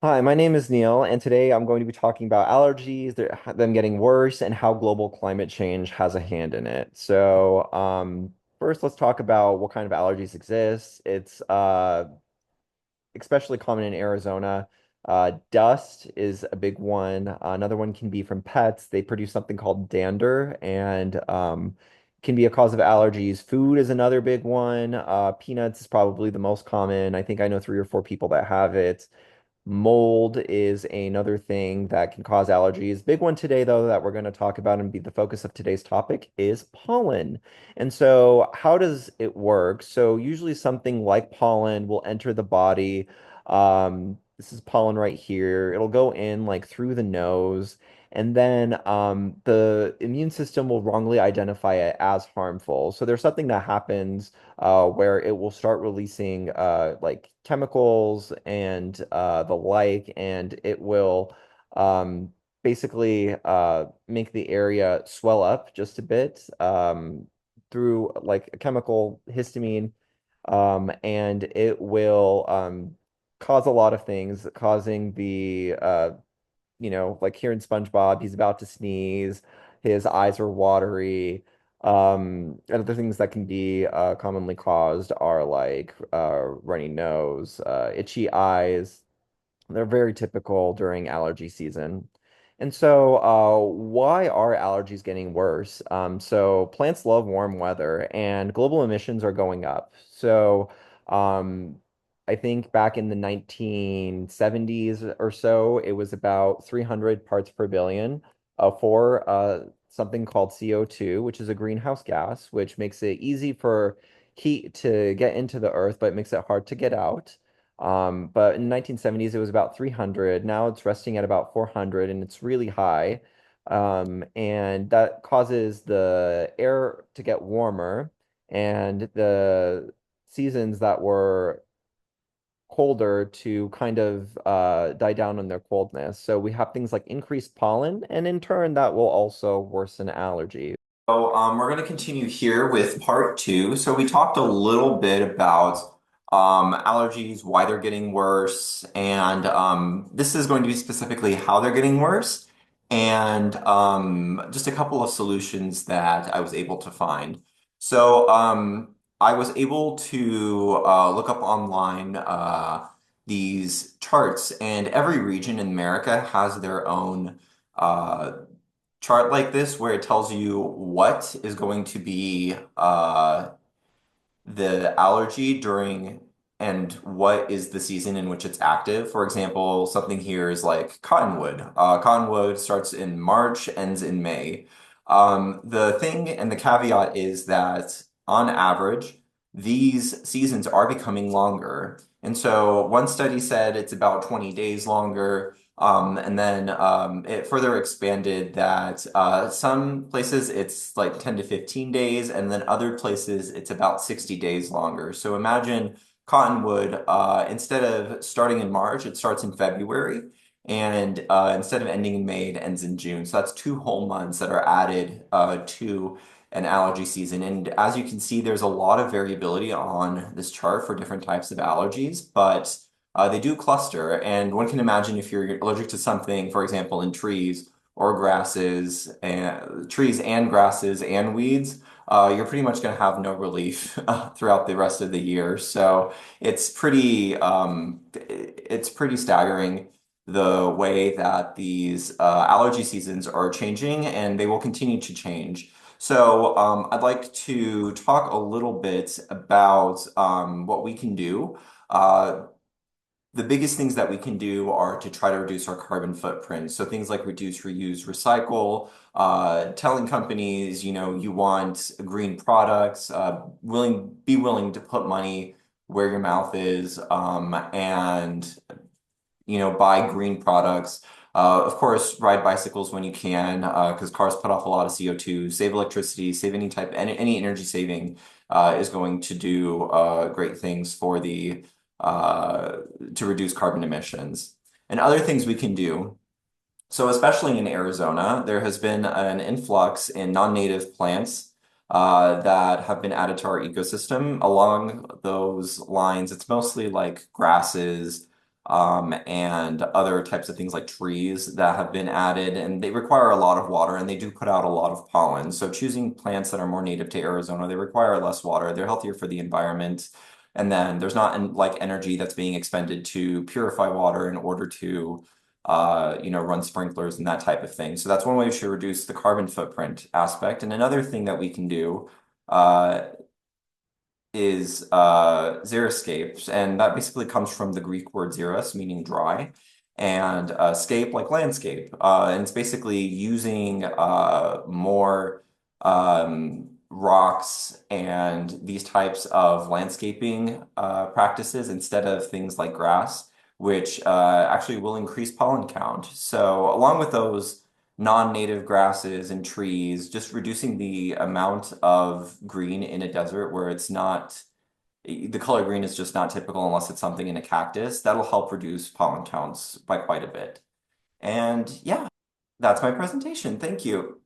Hi, my name is Neil, and today I'm going to be talking about allergies, them getting worse, and how global climate change has a hand in it. First, let's talk about what kind of allergies exist. It's especially common in Arizona. Dust is a big one. Another one can be from pets. They produce something called dander, and can be a cause of allergies. Food is another big one. Peanuts is probably the most common. I think I know three or four people that have it. Mold is another thing that can cause allergies. Big one today, though, that we're going to talk about and be the focus of today's topic is pollen. And so, how does it work? So, usually something like pollen will enter the body. This is pollen right here. It'll go in like through the nose, and then the immune system will wrongly identify it as harmful. So, there's something that happens where it will start releasing like chemicals and the like, and it will basically make the area swell up just a bit through like a chemical histamine, and it will cause a lot of things, causing like here in SpongeBob, he's about to sneeze, his eyes are watery. And other things that can be commonly caused are like runny nose, itchy eyes. They're very typical during allergy season. And so, why are allergies getting worse? So, plants love warm weather, and global emissions are going up. Um, I think back in the 1970s or so, it was about 300 parts per billion for something called CO2, which is a greenhouse gas, which makes it easy for heat to get into the earth, but it makes it hard to get out. But in the 1970s, it was about 300. Now it's resting at about 400, and it's really high. And that causes the air to get warmer, and the seasons that were colder to kind of die down in their coldness. So we have things like increased pollen, and in turn, that will also worsen allergies. We're going to continue here with part two. So we talked a little bit about allergies, why they're getting worse, and this is going to be specifically how they're getting worse, and just a couple of solutions that I was able to find. I was able to look up online these charts, and every region in America has their own chart like this where it tells you what is going to be the allergy during and what is the season in which it's active. For example, something here is like cottonwood. Cottonwood starts in March, ends in May. The thing and the caveat is that on average, these seasons are becoming longer. And so one study said it's about 20 days longer. It further expanded that some places it's like 10 to 15 days, and then other places it's about 60 days longer. So imagine cottonwood, instead of starting in March, it starts in February. And instead of ending in May, it ends in June. So that's 2 whole months that are added to an allergy season. And as you can see, there's a lot of variability on this chart for different types of allergies, but they do cluster, and one can imagine if you're allergic to something, for example, in trees or grasses, and trees and grasses and weeds, you're pretty much going to have no relief throughout the rest of the year. So it's pretty staggering the way that these allergy seasons are changing, and they will continue to change. I'd like to talk a little bit about what we can do. The biggest things that we can do are to try to reduce our carbon footprint. So things like reduce, reuse, recycle, telling companies, you want green products, be willing to put money where your mouth is, and buy green products. Of course, ride bicycles when you can, because cars put off a lot of CO2. Save electricity, save any energy saving is going to do great things for the to reduce carbon emissions. And other things we can do. So especially in Arizona, there has been an influx in non-native plants that have been added to our ecosystem. Along those lines, it's mostly like grasses, and other types of things like trees that have been added, and they require a lot of water and they do put out a lot of pollen. So choosing plants that are more native to Arizona, they require less water, they're healthier for the environment, and then there's not like energy that's being expended to purify water in order to run sprinklers and that type of thing. So that's one way we should reduce the carbon footprint aspect. And another thing that we can do uh, is xeriscapes, and that basically comes from the Greek word xeros, meaning dry, and scape like landscape. And it's basically using more rocks and these types of landscaping practices instead of things like grass, which actually will increase pollen count. So along with those non-native grasses and trees, just reducing the amount of green in a desert where it's not, the color green is just not typical unless it's something in a cactus. That'll help reduce pollen counts by quite a bit. And yeah, that's my presentation. Thank you.